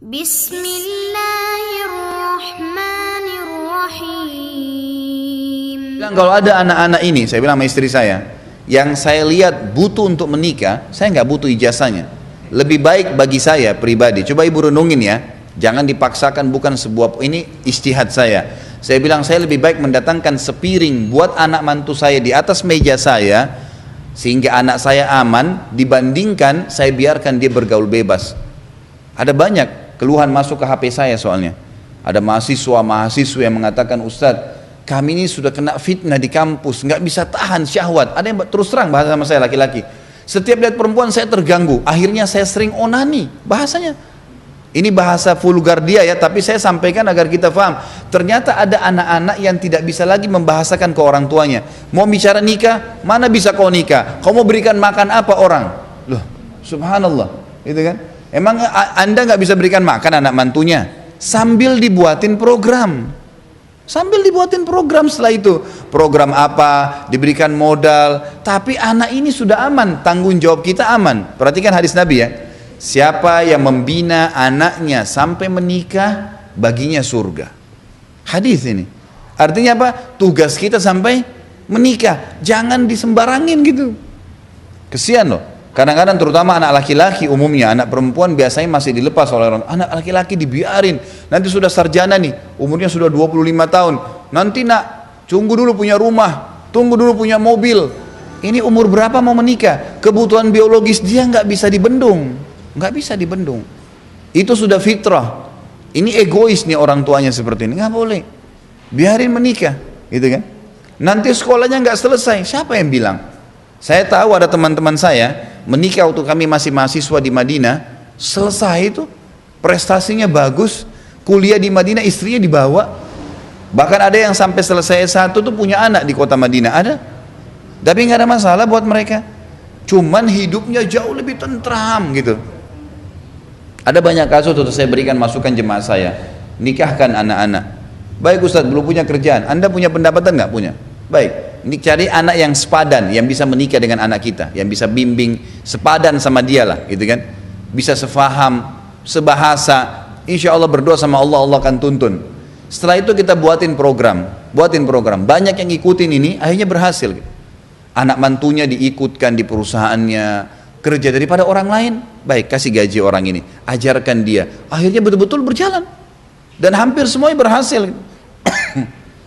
Bismillahirrahmanirrahim. Kalau ada anak-anak ini, saya bilang sama istri saya, yang saya lihat butuh untuk menikah, saya nggak butuh ijazahnya. Lebih baik bagi saya pribadi, coba ibu renungin ya, jangan dipaksakan, bukan sebuah, ini ijtihad saya. Saya bilang saya lebih baik mendatangkan sepiring buat anak mantu saya di atas meja saya, sehingga anak saya aman, dibandingkan saya biarkan dia bergaul bebas. Ada banyak keluhan masuk ke HP saya soalnya. Ada mahasiswa yang mengatakan, Ustadz, kami ini sudah kena fitnah di kampus, nggak bisa tahan syahwat. Ada yang terus terang bahasa sama saya, laki-laki. Setiap lihat perempuan saya terganggu, akhirnya saya sering onani, bahasanya. Ini bahasa vulgar dia ya, tapi saya sampaikan agar kita paham. Ternyata ada anak-anak yang tidak bisa lagi membahasakan ke orang tuanya. Mau bicara nikah, mana bisa kau nikah? Kau mau berikan makan apa orang? Loh, subhanallah, itu kan? Emang anda nggak bisa berikan makan anak mantunya? Sambil dibuatin program. Sambil dibuatin program, setelah itu program apa, diberikan modal, tapi anak ini sudah aman, tanggung jawab kita aman. Perhatikan hadis Nabi ya, siapa yang membina anaknya sampai menikah, baginya surga. Hadis ini artinya apa? Tugas kita sampai menikah, jangan disembarangin gitu. Kesian loh, kadang-kadang terutama anak laki-laki, umumnya anak perempuan biasanya masih dilepas oleh orang. Anak laki-laki dibiarin, nanti sudah sarjana nih, umurnya sudah 25 tahun, nanti nak, tunggu dulu punya rumah, tunggu dulu punya mobil. Ini umur berapa mau menikah? Kebutuhan biologis dia nggak bisa dibendung, nggak bisa dibendung. Itu sudah fitrah. Ini egois nih orang tuanya seperti ini, nggak boleh. Biarin menikah, gitu kan? Nanti sekolahnya nggak selesai, siapa yang bilang? Saya tahu ada teman-teman saya menikah waktu kami masih mahasiswa di Madinah, selesai itu prestasinya bagus, kuliah di Madinah, istrinya dibawa, bahkan ada yang sampai selesai S1 tuh punya anak di kota Madinah, ada, tapi nggak ada masalah buat mereka, cuman hidupnya jauh lebih tentram gitu. Ada banyak kasus tuh saya berikan masukan jemaah saya, nikahkan anak-anak. Baik Ustadz, belum punya kerjaan, Anda punya pendapatan nggak? Punya. Baik, ini cari anak yang sepadan, yang bisa menikah dengan anak kita, yang bisa bimbing, sepadan sama dia lah, gitu kan? Bisa sefaham, sebahasa, insya Allah berdoa sama Allah, Allah akan tuntun. Setelah itu kita buatin program, banyak yang ngikutin ini, akhirnya berhasil. Anak mantunya diikutkan di perusahaannya, kerja daripada orang lain, baik kasih gaji orang ini, ajarkan dia, akhirnya betul-betul berjalan, dan hampir semuanya berhasil,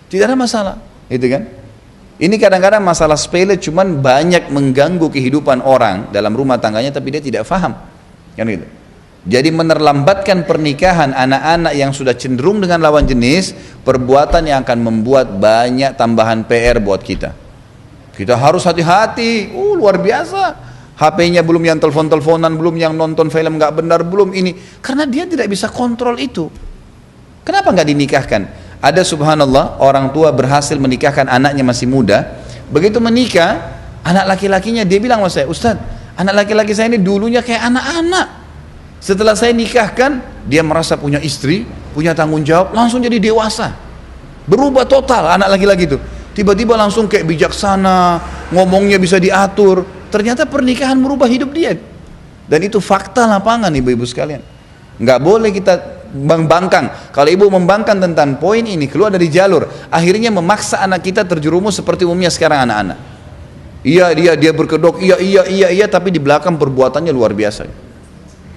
tidak ada masalah, gitu kan? Ini kadang-kadang masalah sepele, cuman banyak mengganggu kehidupan orang dalam rumah tangganya, tapi dia tidak faham, kan gitu. Jadi menerlambatkan pernikahan anak-anak yang sudah cenderung dengan lawan jenis, perbuatan yang akan membuat banyak tambahan PR buat kita. Kita harus hati-hati, luar biasa. HP-nya belum yang telepon-teleponan, belum yang nonton film nggak benar, belum ini, karena dia tidak bisa kontrol itu. Kenapa nggak dinikahkan? Ada subhanallah orang tua berhasil menikahkan anaknya masih muda. Begitu menikah, anak laki-lakinya dia bilang sama saya, Ustadz, anak laki-laki saya ini dulunya kayak anak-anak. Setelah saya nikahkan, dia merasa punya istri, punya tanggung jawab, langsung jadi dewasa. Berubah total anak laki-laki itu. Tiba-tiba langsung kayak bijaksana, ngomongnya bisa diatur. Ternyata pernikahan merubah hidup dia. Dan itu fakta lapangan ibu-ibu sekalian. Nggak boleh kita membangkang. Kalau ibu membangkang tentang poin ini, keluar dari jalur, akhirnya memaksa anak kita terjerumus seperti umumnya sekarang anak-anak. Iya dia berkedok, iya, tapi di belakang perbuatannya luar biasa.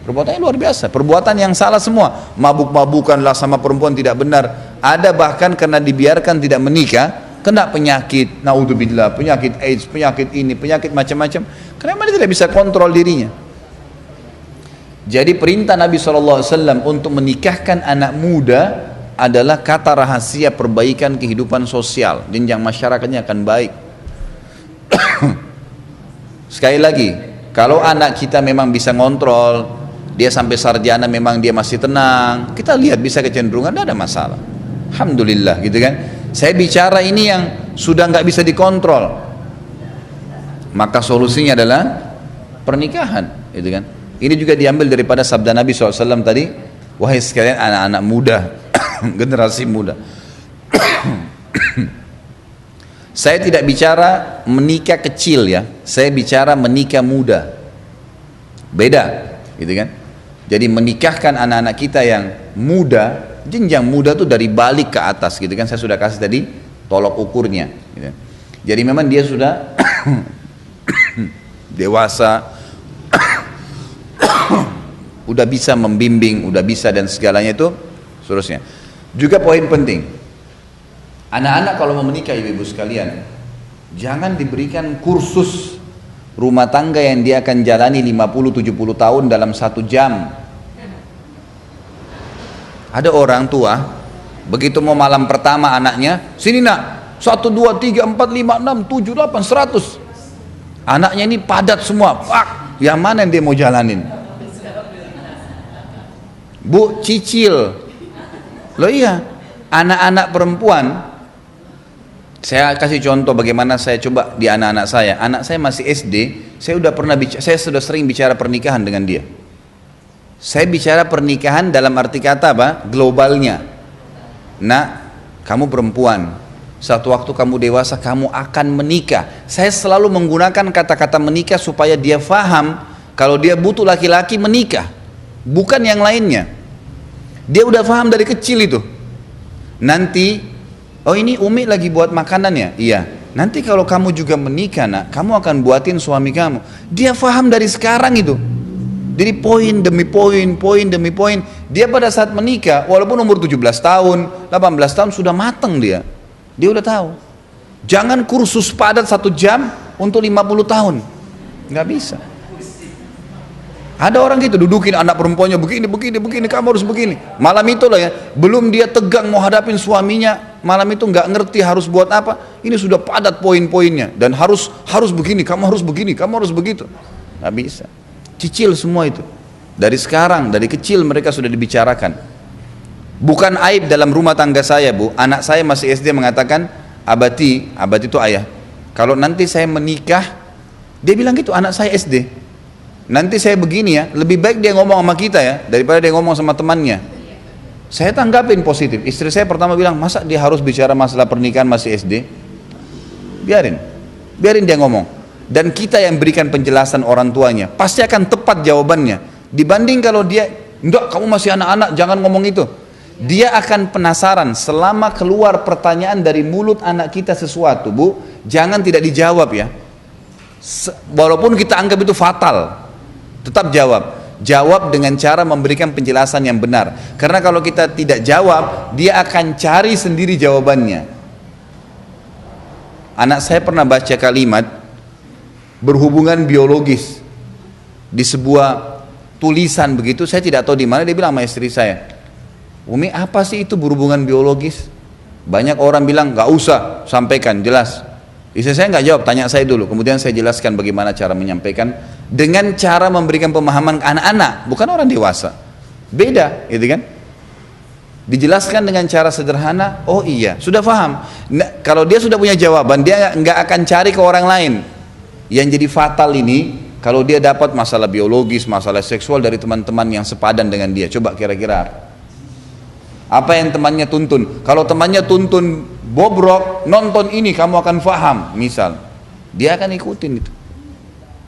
Perbuatannya luar biasa, perbuatan yang salah semua. Mabuk-mabukanlah sama perempuan tidak benar. Ada bahkan karena dibiarkan tidak menikah, kena penyakit, naudzubillah, penyakit AIDS, penyakit ini, penyakit macam-macam. Karena dia tidak bisa kontrol dirinya. Jadi perintah Nabi SAW untuk menikahkan anak muda adalah kata rahasia perbaikan kehidupan sosial, jenjang masyarakatnya akan baik. Sekali lagi, kalau anak kita memang bisa ngontrol, dia sampai sarjana memang dia masih tenang, kita lihat bisa kecenderungan, tidak ada masalah, alhamdulillah, gitu kan. Saya bicara ini yang sudah nggak bisa dikontrol, maka solusinya adalah pernikahan, gitu kan. Ini juga diambil daripada sabda Nabi SAW tadi, wahai sekalian anak-anak muda, generasi muda. Saya tidak bicara menikah kecil ya, saya bicara menikah muda. Beda, gitu kan? Jadi menikahkan anak-anak kita yang muda, jenjang muda tuh dari balik ke atas gitu kan, saya sudah kasih tadi tolok ukurnya gitu. Jadi memang dia sudah dewasa, udah bisa membimbing, udah bisa dan segalanya itu seterusnya. Juga poin penting, anak-anak kalau mau menikah ibu-ibu sekalian, jangan diberikan kursus rumah tangga yang dia akan jalani 50-70 tahun dalam 1 jam. Ada orang tua, begitu mau malam pertama anaknya, sini nak, 1, 2, 3, 4, 5, 6, 7, 8, 100. Anaknya ini padat semua, pak, yang mana yang dia mau jalanin? Bu, cicil. Loh iya, anak-anak perempuan, saya kasih contoh bagaimana saya coba di anak-anak saya. Anak saya masih SD, saya sudah sering bicara pernikahan dengan dia. Saya bicara pernikahan dalam arti kata apa? Globalnya. Nak, kamu perempuan, satu waktu kamu dewasa kamu akan menikah. Saya selalu menggunakan kata-kata menikah supaya dia faham kalau dia butuh laki-laki menikah, bukan yang lainnya. Dia udah faham dari kecil itu. Nanti, oh ini Umi lagi buat makanan ya? Iya. Nanti kalau kamu juga menikah nak, kamu akan buatin suami kamu. Dia faham dari sekarang itu. Jadi poin demi poin, poin demi poin. Dia pada saat menikah, walaupun umur 17 tahun, 18 tahun sudah mateng dia. Dia udah tahu. Jangan kursus padat 1 jam untuk 50 tahun. Nggak bisa. Ada orang gitu, dudukin anak perempuannya begini, kamu harus begini. Malam itu lah ya, belum dia tegang mau hadapin suaminya, malam itu nggak ngerti harus buat apa. Ini sudah padat poin-poinnya dan harus begini, kamu harus begini, kamu harus begitu. Nggak bisa. Cicil semua itu. Dari sekarang, dari kecil mereka sudah dibicarakan. Bukan aib dalam rumah tangga saya bu, anak saya masih SD mengatakan, abati itu ayah, kalau nanti saya menikah, dia bilang gitu, anak saya SD. Nanti saya begini ya, lebih baik dia ngomong sama kita ya, daripada dia ngomong sama temannya. Saya tanggapin positif. Istri saya pertama bilang, masa dia harus bicara masalah pernikahan masih SD? Biarin dia ngomong. Dan kita yang berikan penjelasan orang tuanya, pasti akan tepat jawabannya. Dibanding kalau dia, enggak kamu masih anak-anak, jangan ngomong itu. Dia akan penasaran, selama keluar pertanyaan dari mulut anak kita sesuatu bu, jangan tidak dijawab ya. Walaupun kita anggap itu fatal, tetap jawab dengan cara memberikan penjelasan yang benar. Karena kalau kita tidak jawab, dia akan cari sendiri jawabannya. Anak saya pernah baca kalimat berhubungan biologis di sebuah tulisan begitu, saya tidak tahu di mana. Dia bilang sama istri saya, Umi apa sih itu berhubungan biologis? Banyak orang bilang nggak usah sampaikan, jelas. Istri saya nggak jawab, tanya saya dulu, kemudian saya jelaskan bagaimana cara menyampaikan dengan cara memberikan pemahaman ke anak-anak, bukan orang dewasa. Beda, gitu kan? Dijelaskan dengan cara sederhana, oh iya, sudah paham. Nah, kalau dia sudah punya jawaban, dia nggak akan cari ke orang lain. Yang jadi fatal ini, kalau dia dapat masalah biologis, masalah seksual dari teman-teman yang sepadan dengan dia. Coba kira-kira apa yang temannya tuntun? Kalau temannya tuntun bobrok, nonton ini kamu akan faham, misal, dia akan ikutin itu.